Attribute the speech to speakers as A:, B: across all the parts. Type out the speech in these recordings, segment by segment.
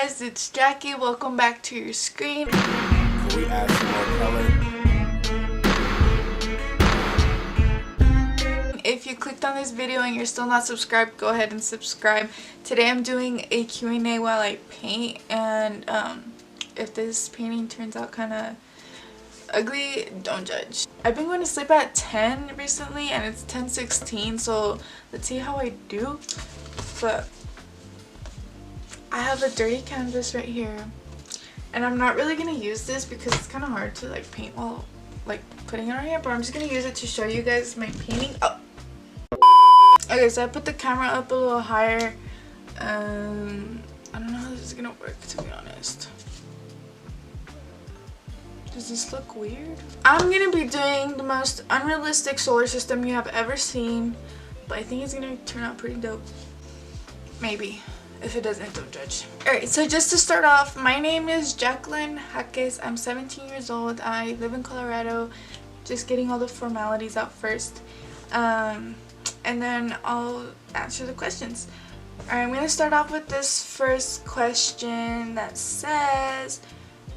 A: guys, it's Jackie. Welcome back to your screen.
B: Can we add some more color?
A: If you clicked on this video and you're still not subscribed, go ahead and subscribe. Today I'm doing a Q&A while I paint, and if this painting turns out kind of ugly, don't judge. I've been going to sleep at 10 recently and it's 10:16, so let's see how I do. But I have a dirty canvas right here, and I'm not really gonna use this because it's kind of hard to like paint while like putting it on here, but I'm just gonna use it to show you guys my painting. Oh, okay, so I put the camera up a little higher. I don't know how this is gonna work, to be honest. Does this look weird? I'm gonna be doing the most unrealistic solar system you have ever seen, but I think it's gonna turn out pretty dope. Maybe. If it doesn't, don't judge. Alright, so just to start off, my name is Jaqueline Jaquez. I'm 17 years old. I live in Colorado. Just getting all the formalities out first. And then I'll answer the questions. Alright, I'm gonna start off with this first question that says,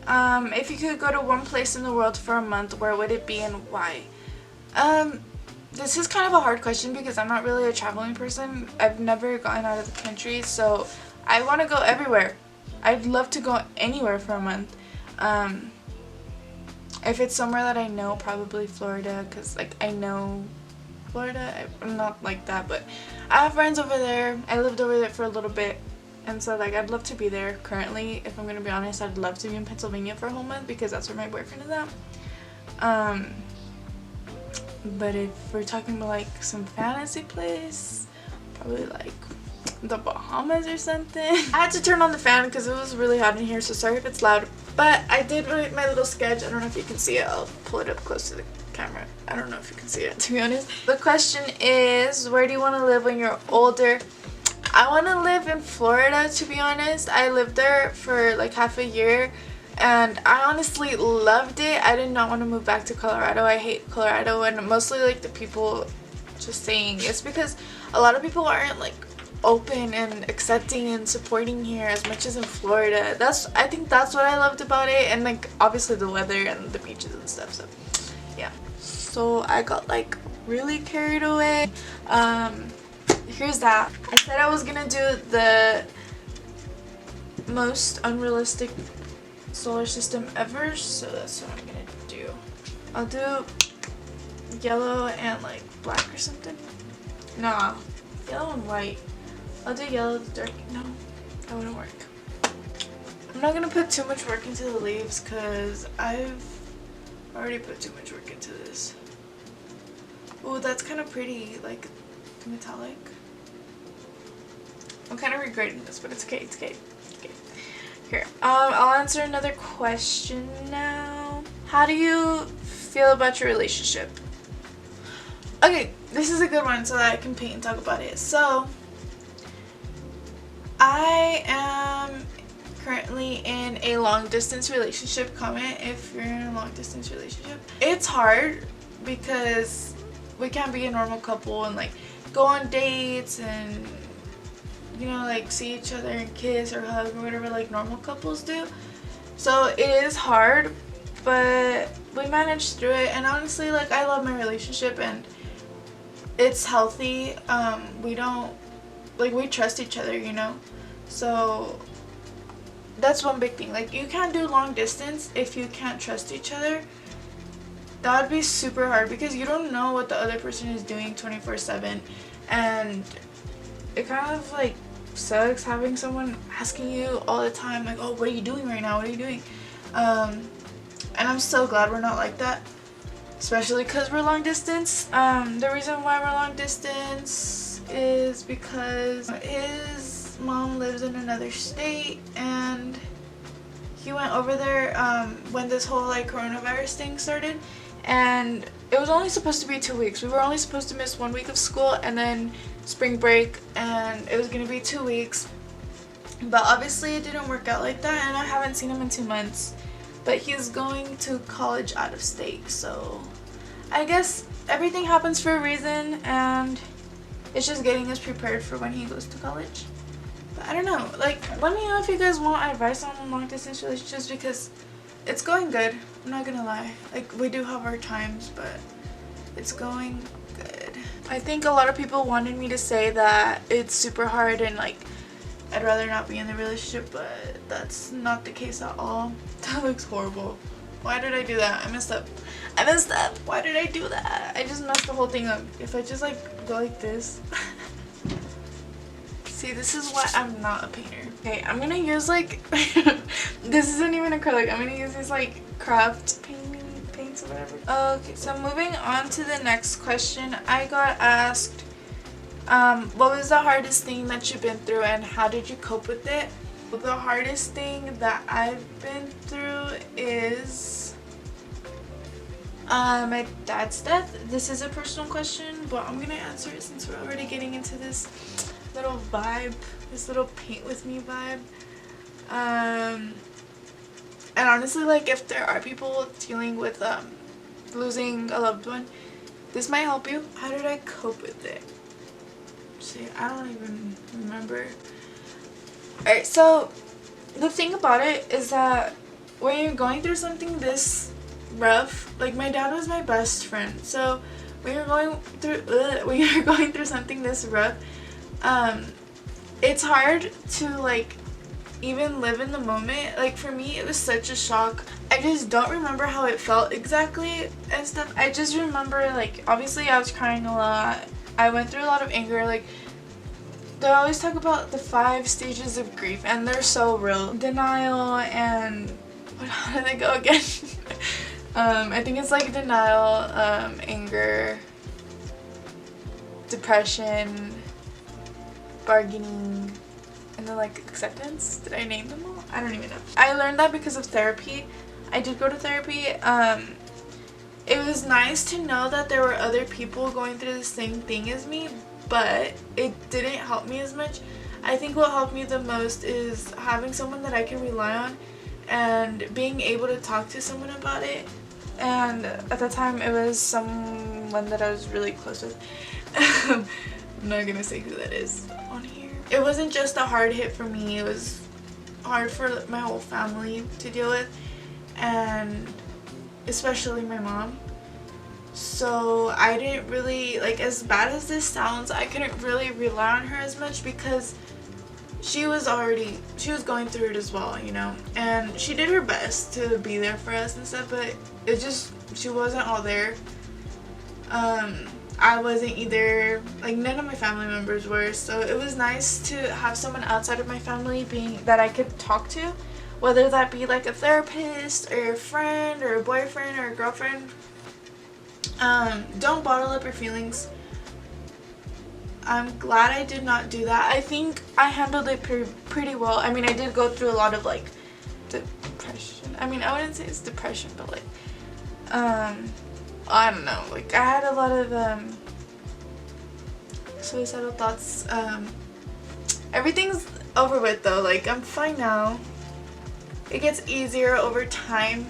A: if you could go to one place in the world for a month, where would it be and why? This is kind of a hard question because I'm not really a traveling person. I've never gone out of the country, so I want to go everywhere. I'd love to go anywhere for a month. If it's somewhere that I know, probably Florida, because like I know Florida. I'm not like that, but I have friends over there. I lived over there for a little bit, and so like I'd love to be there. Currently, if I'm gonna be honest, I'd love to be in Pennsylvania for a whole month because that's where my boyfriend is at. But if we're talking about like some fantasy place, probably like the Bahamas or something. I had to turn on the fan because it was really hot in here, so sorry if it's loud. But I did write my little sketch. I don't know if you can see it. I'll pull it up close to the camera. I don't know if you can see it, to be honest. The question is, where do you want to live when you're older? I want to live in Florida, to be honest. I lived there for like half a year, and I honestly loved it. I did not want to move back to Colorado. I hate Colorado, and mostly like the people just saying it's because a lot of people aren't like open and accepting and supporting here as much as in Florida. I think that's what I loved about it, and like obviously the weather and the beaches and stuff. So yeah, so I got like really carried away. Here's that. I said I was gonna do the most unrealistic solar system ever, so that's what I'm gonna do. I'll do yellow and like black or something. Nah, yellow and white. I'll do yellow, dark. No, that wouldn't work. I'm not gonna put too much work into the leaves because I've already put too much work into this. Oh, that's kind of pretty, like metallic. I'm kind of regretting this, but it's okay. It's okay. Here, I'll answer another question now. How do you feel about your relationship? Okay, this is a good one so that I can paint and talk about it. So, I am currently in a long distance relationship. Comment if you're in a long distance relationship. It's hard because we can't be a normal couple and like go on dates and, you know, like see each other and kiss or hug or whatever like normal couples do. So it is hard, but we managed through it, and honestly like I love my relationship and it's healthy. We trust each other, you know, so that's one big thing. Like you can't do long distance if you can't trust each other. That would be super hard because you don't know what the other person is doing 24/7, and it kind of like sucks having someone asking you all the time like, oh, what are you doing right now, what are you doing? And I'm so glad we're not like that, especially because we're long distance. The reason why we're long distance is because his mom lives in another state, and he went over there when this whole like coronavirus thing started, and it was only supposed to be 2 weeks. We were only supposed to miss 1 week of school and then spring break, and it was gonna be 2 weeks, but obviously it didn't work out like that, and I haven't seen him in 2 months. But he's going to college out of state, so I guess everything happens for a reason, and it's just getting us prepared for when he goes to college. I don't know. Like, let me know if you guys want advice on long distance relationships, because it's going good. I'm not gonna lie. Like, we do have our times, but it's going good. I think a lot of people wanted me to say that it's super hard and like I'd rather not be in the relationship, but that's not the case at all. That looks horrible. Why did I do that? I messed up. I messed up. Why did I do that? I just messed the whole thing up. If I just like go like this. See, this is why I'm not a painter. Okay, I'm gonna use like this isn't even acrylic. I'm gonna use these like craft paints or whatever. Okay, so moving on to the next question. I got asked, what was the hardest thing that you've been through and how did you cope with it? The hardest thing that I've been through is my dad's death. This is a personal question, but I'm gonna answer it since we're already getting into this little vibe, this little paint with me vibe. And honestly, like, if there are people dealing with losing a loved one, this might help you. How did I cope with it? See, I don't even remember. Alright, so the thing about it is that when you're going through something this rough, like, my dad was my best friend, so when you're going through something this rough, it's hard to like even live in the moment. Like, for me, it was such a shock. I just don't remember how it felt exactly and stuff. I just remember, like, obviously I was crying a lot. I went through a lot of anger. Like, they always talk about the 5 stages of grief, and they're so real. Denial and how do they go again? I think it's like denial, anger, depression, bargaining, and then like acceptance. Did I name them all? I don't even know. I learned that because of therapy. I did go to therapy. It was nice to know that there were other people going through the same thing as me, but it didn't help me as much. I think what helped me the most is having someone that I can rely on and being able to talk to someone about it. And at the time, it was someone that I was really close with. I'm not gonna say who that is on here. It wasn't just a hard hit for me, it was hard for my whole family to deal with, and especially my mom. So I didn't really, like, as bad as this sounds, I couldn't really rely on her as much because she was going through it as well, you know, and she did her best to be there for us and stuff, but it just, she wasn't all there. I wasn't either, like, none of my family members were, so it was nice to have someone outside of my family that I could talk to, whether that be like a therapist or a friend or a boyfriend or a girlfriend. Don't bottle up your feelings. I'm glad I did not do that. I think I handled it pretty well. I mean, I did go through a lot of like depression. I mean, I wouldn't say it's depression, but like I don't know, like I had a lot of suicidal thoughts. Everything's over with though. Like, I'm fine now. It gets easier over time.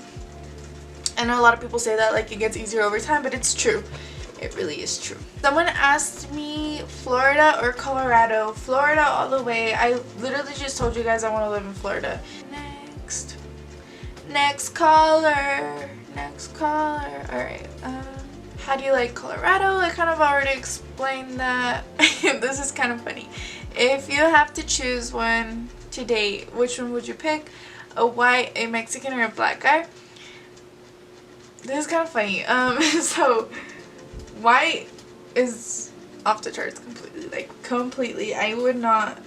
A: I know a lot of people say that, like, it gets easier over time, but it's true. It really is true. Someone asked me Florida or Colorado. Florida all the way. I literally just told you guys I want to live in Florida. Next caller. Alright. How do you like Colorado? I kind of already explained that. This is kind of funny. If you have to choose one to date, which one would you pick? A white, a Mexican, or a black guy? This is kind of funny. So white is off the charts completely. Like, completely. I would not,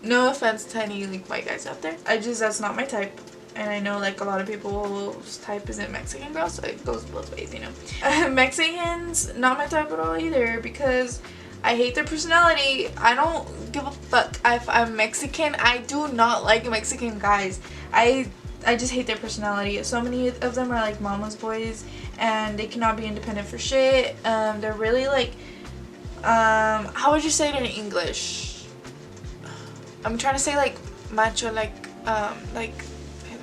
A: no offense to any like white guys out there, that's not my type. And I know like a lot of people's type isn't Mexican girls, so it goes both ways, you know. Mexicans, not my type at all either, because I hate their personality. I don't give a fuck if I'm Mexican. I do not like Mexican guys. I just hate their personality. So many of them are like mama's boys, and they cannot be independent for shit. They're really like, how would you say it in English? I'm trying to say like macho, like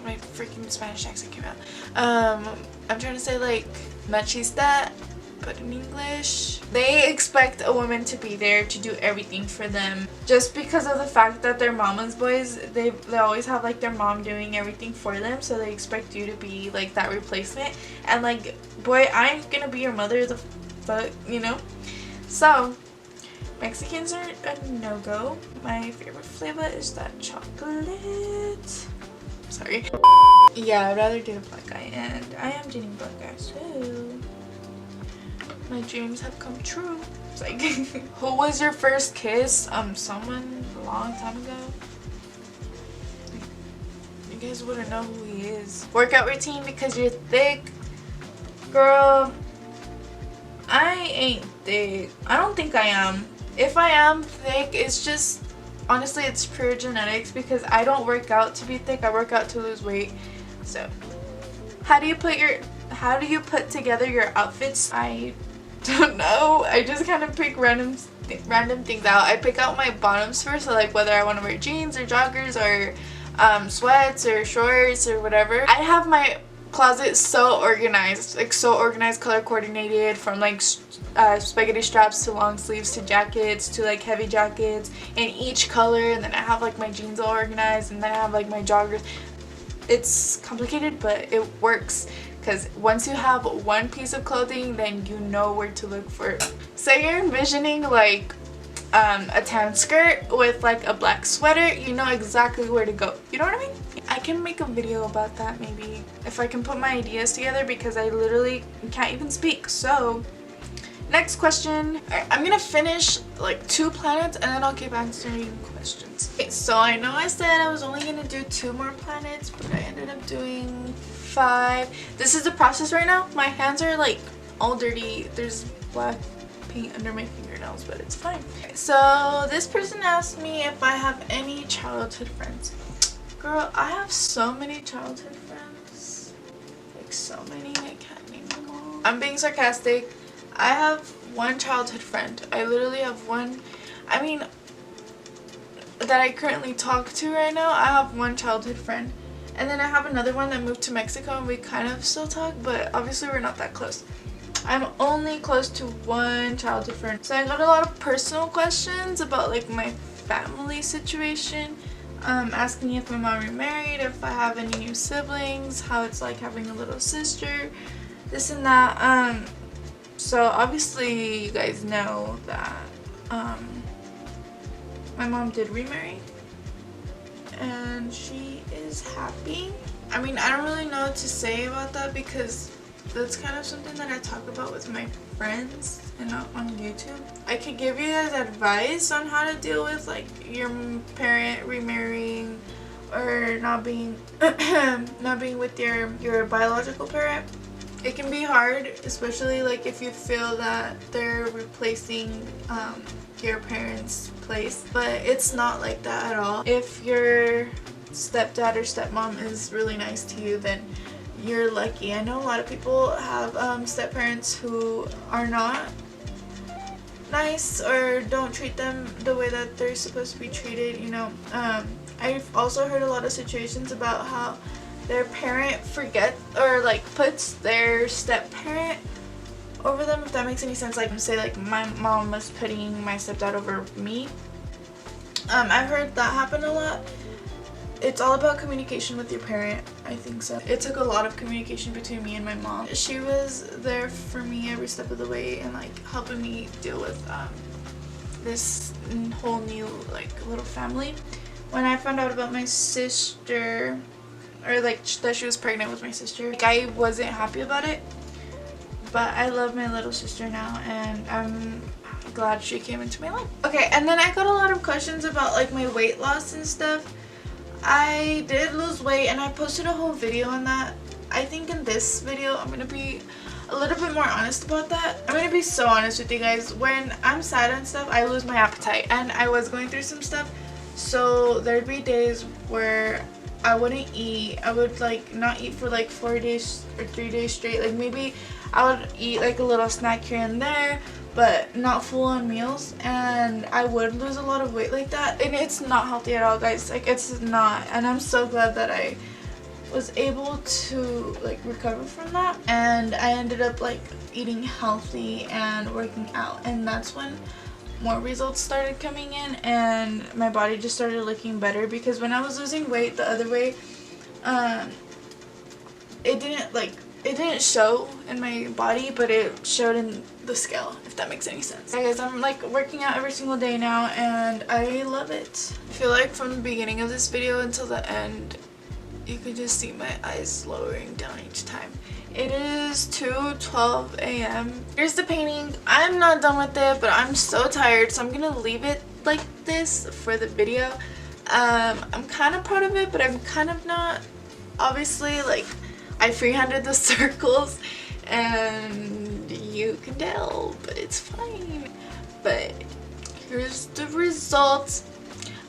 A: my freaking Spanish accent came out. I'm trying to say like machista, put in English? They expect a woman to be there to do everything for them just because of the fact that they're mama's boys. They always have like their mom doing everything for them, so they expect you to be like that replacement. And like, boy, I'm gonna be your mother, the fuck, you know? So Mexicans are a no-go. My favorite flavor is that chocolate. Sorry. Yeah, I'd rather do a black eye, and I am dating black guys too. My dreams have come true. It's like, who was your first kiss? Someone a long time ago. You guys wouldn't know who he is. Workout routine because you're thick. Girl, I ain't thick. I don't think I am. If I am thick, it's just, honestly, it's pure genetics because I don't work out to be thick. I work out to lose weight. So, how do you put together your outfits? I don't know. I just kind of pick random things out. I pick out my bottoms first, so like whether I want to wear jeans or joggers or sweats or shorts or whatever. I have my closet so organized, like so organized, color coordinated, from like spaghetti straps to long sleeves to jackets to like heavy jackets in each color, and then I have like my jeans all organized, and then I have like my joggers. It's complicated, but it works because once you have one piece of clothing, then you know where to look for it. Say you're envisioning like a tan skirt with like a black sweater, you know exactly where to go. You know what I mean? I can make a video about that maybe if I can put my ideas together because I literally can't even speak. So next question. I'm gonna finish like 2 planets and then I'll keep answering questions. Okay, so I know I said I was only gonna do 2 more planets, but I ended up doing 5. This is the process right now. My hands are like all dirty. There's black paint under my fingernails, but it's fine. Okay, so this person asked me if I have any childhood friends. Girl, I have so many childhood friends. Like so many, I can't name them all. I'm being sarcastic. I have one childhood friend. I literally have one. I mean, that I currently talk to right now. I have one childhood friend. And then I have another one that moved to Mexico and we kind of still talk, but obviously we're not that close. I'm only close to one childhood friend. So I got a lot of personal questions about like my family situation. Asking if my mom remarried, if I have any new siblings, how it's like having a little sister, this and that. So obviously you guys know that my mom did remarry and she is happy. I mean, I don't really know what to say about that because that's kind of something that I talk about with my friends and not on YouTube. I could give you guys advice on how to deal with like your parent remarrying or not being with your biological parent. It can be hard, especially like if you feel that they're replacing your parents' place, but it's not like that at all. If your stepdad or stepmom is really nice to you, then you're lucky. I know a lot of people have step-parents who are not nice or don't treat them the way that they're supposed to be treated, you know. I've also heard a lot of situations about how their parent forgets or like puts their step-parent over them, if that makes any sense. Like say like my mom was putting my stepdad over me. I've heard that happen a lot. It's all about communication with your parent, I think so. It took a lot of communication between me and my mom. She was there for me every step of the way and like helping me deal with this whole new like little family. When I found out about my sister, or like that she was pregnant with my sister, like I wasn't happy about it, but I love my little sister now and I'm glad she came into my life. Okay, and then I got a lot of questions about like my weight loss and stuff. I did lose weight and I posted a whole video on that. I think in this video I'm gonna be a little bit more honest about that. I'm gonna be so honest with you guys. When I'm sad and stuff, I lose my appetite, and I was going through some stuff, so there'd be days where I wouldn't eat. I would like not eat for like 4 days or 3 days straight. Like maybe I would eat like a little snack here and there, but not full on meals, and I would lose a lot of weight like that, and it's not healthy at all, guys. Like it's not, and I'm so glad that I was able to like recover from that, and I ended up like eating healthy and working out, and that's when more results started coming in and my body just started looking better. Because when I was losing weight the other way, it didn't show in my body, but it showed in the scale, if that makes any sense. Hey guys, I'm like working out every single day now and I love it. I feel like from the beginning of this video until the end, you can just see my eyes lowering down each time. It is 2:12 a.m. Here's the painting. I'm not done with it, but I'm so tired, so I'm gonna leave it like this for the video. I'm kind of proud of it, but I'm kind of not. Obviously, like, I freehanded the circles and you can tell, but it's fine. But here's the results.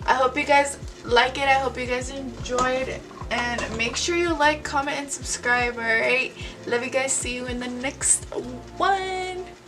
A: I hope you guys like it. I hope you guys enjoyed it. And make sure you like, comment, and subscribe, alright? Love you guys. See you in the next one.